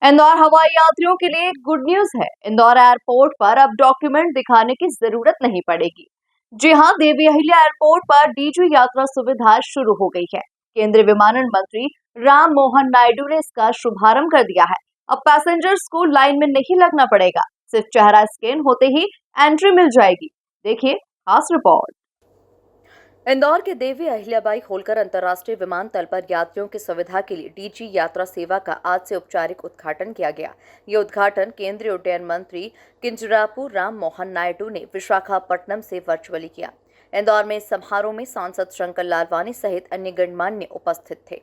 इंदौर हवाई यात्रियों के लिए गुड न्यूज है। इंदौर एयरपोर्ट पर अब डॉक्यूमेंट दिखाने की जरूरत नहीं पड़ेगी। जी हां, देवी अहिल्या एयरपोर्ट पर डीजी यात्रा सुविधा शुरू हो गई है। केंद्रीय विमानन मंत्री राम मोहन नायडू ने इसका शुभारंभ कर दिया है। अब पैसेंजर्स को लाइन में नहीं लगना पड़ेगा, सिर्फ चेहरा स्कैन होते ही एंट्री मिल जाएगी। देखिए खास रिपोर्ट। इंदौर के देवी अहिल्याबाई होलकर अंतर्राष्ट्रीय विमानतल पर यात्रियों की सुविधा के लिए डीजी यात्रा सेवा का आज से औपचारिक उद्घाटन किया गया। ये उद्घाटन केंद्रीय उड्डयन मंत्री किंजरापू राम मोहन नायडू ने विशाखापट्टनम से वर्चुअली किया। इंदौर में इस समारोह में सांसद शंकर लालवानी सहित अन्य गणमान्य उपस्थित थे।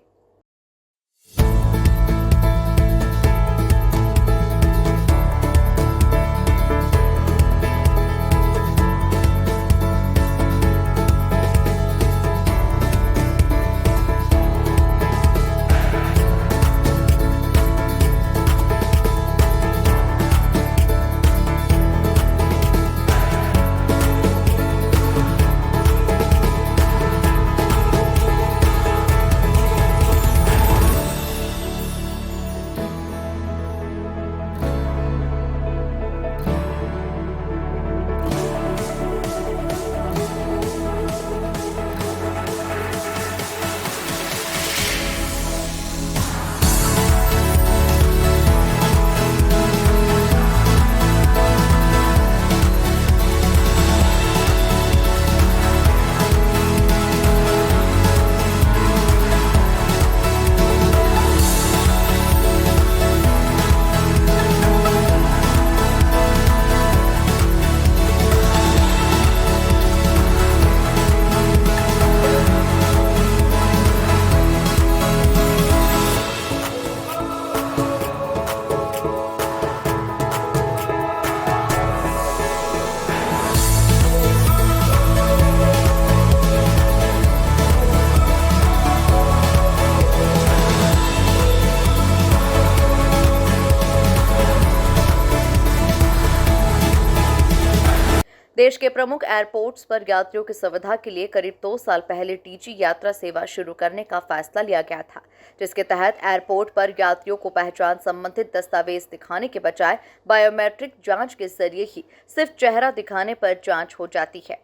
देश के प्रमुख एयरपोर्ट्स पर यात्रियों की सुविधा के लिए करीब 2 साल पहले डीजी यात्रा सेवा शुरू करने का फैसला लिया गया था, जिसके तहत एयरपोर्ट पर यात्रियों को पहचान संबंधित दस्तावेज दिखाने के बजाय बायोमेट्रिक जांच के जरिए ही सिर्फ चेहरा दिखाने पर जांच हो जाती है।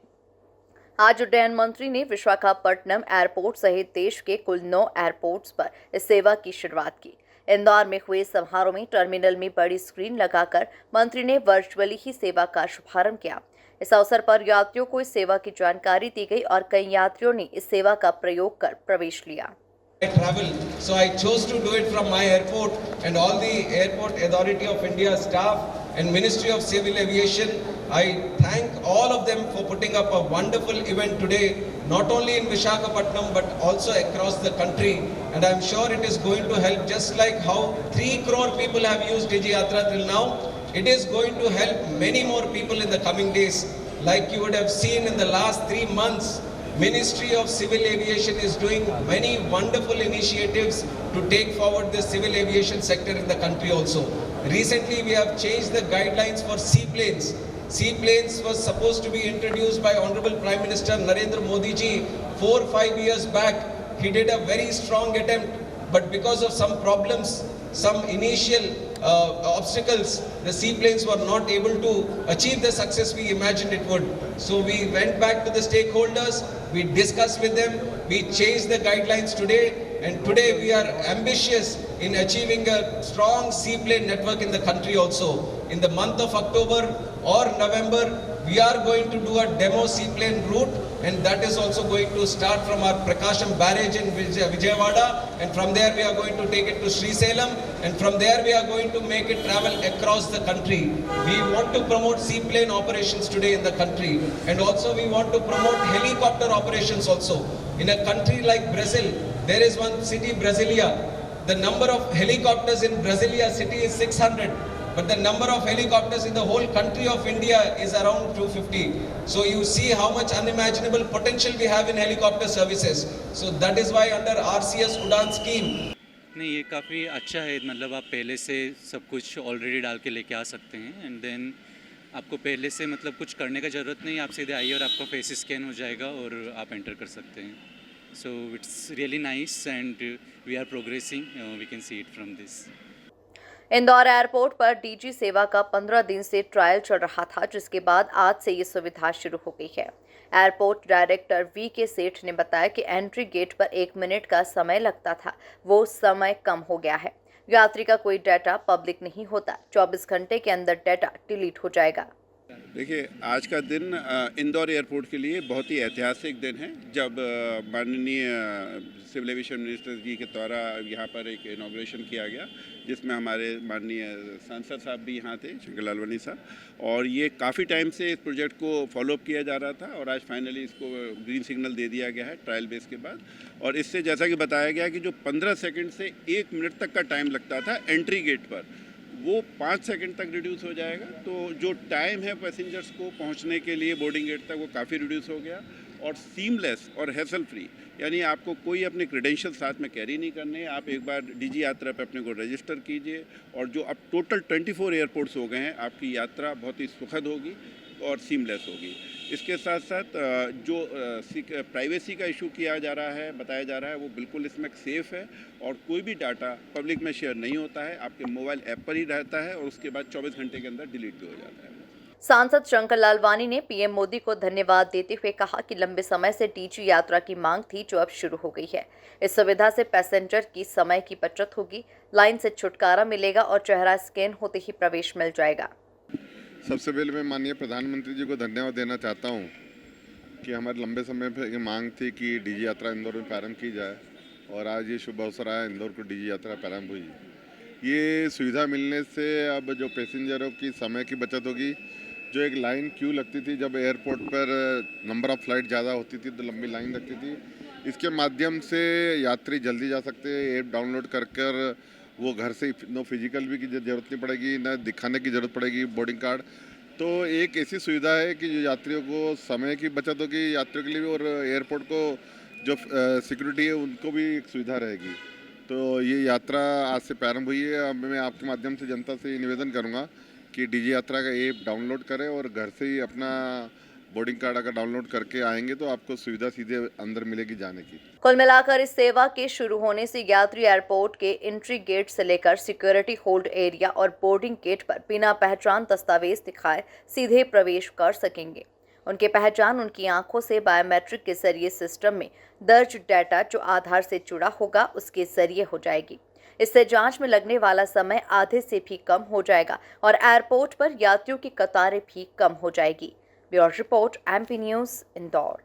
आज उड्डयन मंत्री ने विशाखापट्टनम एयरपोर्ट सहित देश के कुल 9 एयरपोर्ट्स पर इस सेवा की शुरुआत की। इंदौर में हुए समारोह में टर्मिनल में बड़ी स्क्रीन लगाकर मंत्री ने वर्चुअली ही सेवा का शुभारंभ किया। इस अवसर पर यात्रियों को इस सेवा की जानकारी दी गई और कई यात्रियों ने इस सेवा का प्रयोग कर प्रवेश लिया। I travel, so I chose to do it from my airport, and all the Airport Authority of India staff and Ministry of Civil Aviation, I thank all of them for putting up a wonderful event today, not only in Visakhapatnam but also across the country, and I'm sure it is going to help, just like how 3 crore people have used DigiYatra till now. It is going to help many more people in the coming days. Like you would have seen in the last 3 months, Ministry of Civil Aviation is doing many wonderful initiatives to take forward the civil aviation sector in the country also. Recently we have changed the guidelines for seaplanes. Seaplanes was supposed to be introduced by Honorable Prime Minister Narendra Modi ji 4-5 years back. He did a very strong attempt, but because of some problems, some initial obstacles, the seaplanes were not able to achieve the success we imagined it would. So we went back to the stakeholders, we discussed with them, we changed the guidelines today, and today we are ambitious in achieving a strong seaplane network in the country also. In the month of October or November, we are going to do a demo seaplane route, and that is also going to start from our Prakasham barrage in Vijayawada, and from there we are going to take it to Srisalem, and from there we are going to make it travel across the country. We want to promote seaplane operations today in the country, and also we want to promote helicopter operations also. In a country like Brazil, there is one city, Brasilia. The number of helicopters in Brasilia city is 600. But the number of helicopters in the whole country of India is around 250. So you see how much unimaginable potential we have in helicopter services. So that is why under RCS Udan scheme. नहीं, ये काफ़ी अच्छा है, मतलब आप पहले से सब कुछ ऑलरेडी डाल के लेके आ सकते हैं, एंड देन आपको पहले से मतलब कुछ करने का ज़रूरत नहीं, आप सीधे आइए और आपका फेस स्कैन हो जाएगा और आप एंटर कर सकते हैं. So it's really nice and we are progressing, we can see it from this. Indore airport पर डीजी सेवा का 15 दिन से ट्रायल चल रहा था, जिसके बाद आज से ये सुविधा शुरू हो गई है। Airport director VK. सेठ ने बताया कि एंट्री गेट पर 1 मिनट का समय लगता था, वो समय कम हो गया है। यात्री का कोई डाटा पब्लिक नहीं होता, 24 घंटे के अंदर डाटा डिलीट हो जाएगा। देखिए, आज का दिन इंदौर एयरपोर्ट के लिए बहुत ही ऐतिहासिक दिन है, जब माननीय सिविल एविएशन मिनिस्टर जी के द्वारा यहाँ पर एक इनॉग्रेशन किया गया, जिसमें हमारे माननीय सांसद साहब भी यहाँ थे, शंकर लालवानी साहब, और ये काफ़ी टाइम से इस प्रोजेक्ट को फॉलोअप किया जा रहा था और आज फाइनली इसको ग्रीन सिग्नल दे दिया गया है ट्रायल बेस के बाद। और इससे जैसा कि बताया गया कि जो 15 सेकेंड से 1 मिनट तक का टाइम लगता था एंट्री गेट पर, वो 5 सेकंड तक रिड्यूस हो जाएगा। तो जो टाइम है पैसेंजर्स को पहुंचने के लिए बोर्डिंग गेट तक, वो काफ़ी रिड्यूस हो गया और सीमलेस और हैसल फ्री, यानी आपको कोई अपने क्रेडेंशियल साथ में कैरी नहीं करने। आप एक बार डीजी यात्रा पे अपने को रजिस्टर कीजिए और जो अब टोटल 24 एयरपोर्ट्स हो गए हैं, आपकी यात्रा बहुत ही सुखद होगी और सीमलेस होगी। इसके साथ साथ जो प्राइवेसी का इशू किया जा रहा है, बताया जा रहा है, वो बिल्कुल इसमें सेफ़ है और कोई भी डाटा पब्लिक में शेयर नहीं होता है, आपके मोबाइल ऐप पर ही रहता है और उसके बाद 24 घंटे के अंदर डिलीट भी हो जाता है। सांसद शंकर लालवानी ने पीएम मोदी को धन्यवाद देते हुए कहा कि लंबे समय से डीजी यात्रा की मांग थी, जो अब शुरू हो गई है। इस सुविधा से पैसेंजर की समय की बचत होगी, लाइन से छुटकारा मिलेगा और चेहरा स्कैन होते ही प्रवेश मिल जाएगा। सबसे पहले मैं माननीय प्रधानमंत्री जी को धन्यवाद देना चाहता हूं कि हमारे लंबे समय पर ये मांग थी कि डीजी यात्रा इंदौर में प्रारंभ की जाए और आज ये शुभ अवसर आया, इंदौर को डीजी यात्रा प्रारंभ हुई। ये सुविधा मिलने से अब जो पैसेंजरों की समय की बचत होगी, जो एक लाइन क्यू लगती थी जब एयरपोर्ट पर नंबर ऑफ़ फ्लाइट ज़्यादा होती थी तो लंबी लाइन लगती थी, इसके माध्यम से यात्री जल्दी जा सकते हैं। ऐप डाउनलोड कर वो घर से नो फिजिकल भी की ज़रूरत नहीं पड़ेगी, न दिखाने की ज़रूरत पड़ेगी बोर्डिंग कार्ड। तो एक ऐसी सुविधा है कि जो यात्रियों को समय की बचत होगी, यात्रियों के लिए भी, और एयरपोर्ट को जो सिक्योरिटी है उनको भी एक सुविधा रहेगी। तो ये यात्रा आज से प्रारंभ हुई है। अब मैं आपके माध्यम से जनता से ये निवेदन करूँगा कि डीजी यात्रा का ऐप डाउनलोड करें और घर से ही अपना बोर्डिंग कार्ड अगर डाउनलोड करके आएंगे तो आपको सुविधा सीधे अंदर मिलेगी जाने की। कुल मिलाकर इस सेवा के शुरू होने से यात्री एयरपोर्ट के एंट्री गेट से लेकर सिक्योरिटी होल्ड एरिया और बोर्डिंग गेट पर बिना पहचान दस्तावेज दिखाए सीधे प्रवेश कर सकेंगे। उनकी पहचान उनकी आंखों से बायोमेट्रिक के जरिए सिस्टम में दर्ज डाटा जो आधार से जुड़ा होगा उसके जरिए हो जाएगी। इससे जांच में लगने वाला समय आधे से भी कम हो जाएगा और एयरपोर्ट पर यात्रियों की कतारें भी कम हो जाएगी। Bureau report, MP news, Indore.